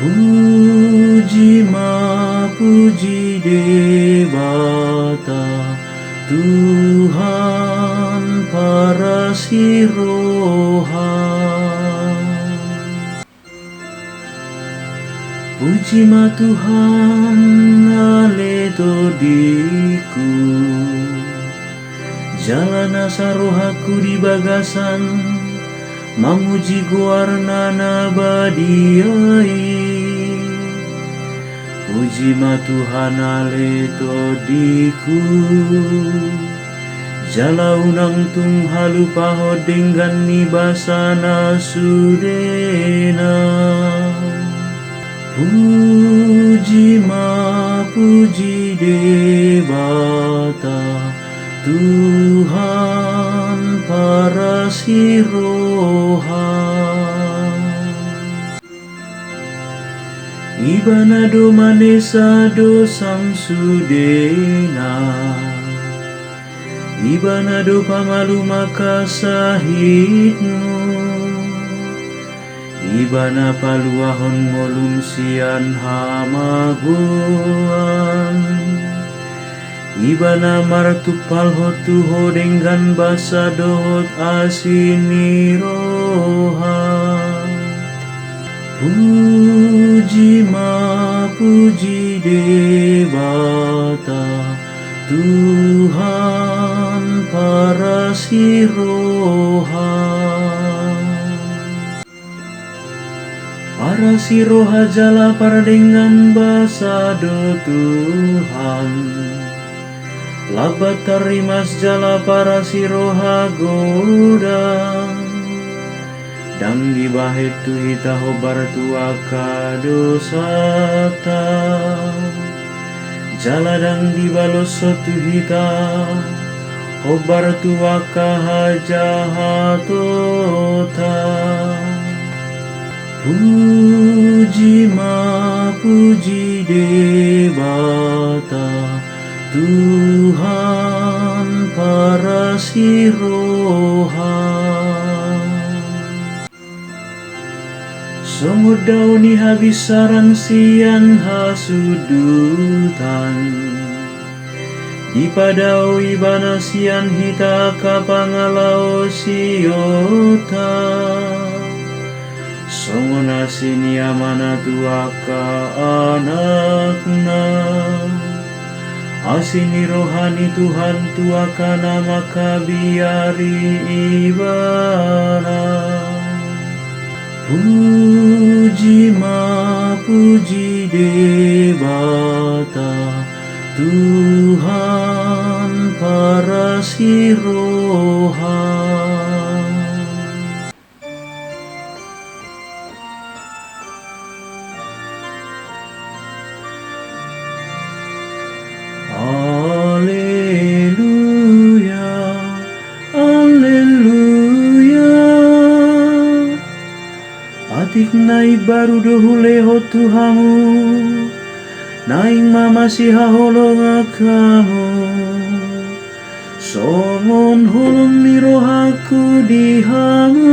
Puji puji Dewata, Tuhan para sirohan. Puji Tuhan ale todiku, jalana sarohaku di bagasan, mamuji guarnana badiai. Puji Tuhan ale todiku, jala unang tung halu paho dengan nibasana sudena. Puji puji Dewata, Tuhan para sirohan. Ibana domanesa dosang sudena, ibana do pamalu maka sahitmu, ibana paluahon ngolum sian hamaguan, ibana martupal hotuho dengan basa dohot asinirohan. Puji puji Dewata, Tuhan para sirohan. Para siroha jala para dengan basa do Tuhan, labat terimas jala para siroha godang. Dang di bahet tu hita hobar tu akadosata, jala dang di baloso tu hita hobar tu akahajahatota. Puji puji Dewata, Tuhan para sirohan. Sungguh dauni habis sarang sian hasudutan, dipadau ibana sian hita kapangalao siota. Songona sini amana tuaka anakna, asini rohani Tuhan tuaka nama kabiari ibana. Puji puji Dewata, Tuhan para sirohan. Haleluya, haleluya. Atik nai baru dohuleho Tuhamu, naing mamasi haholong akamu. Songon holong mirohaku dihamu,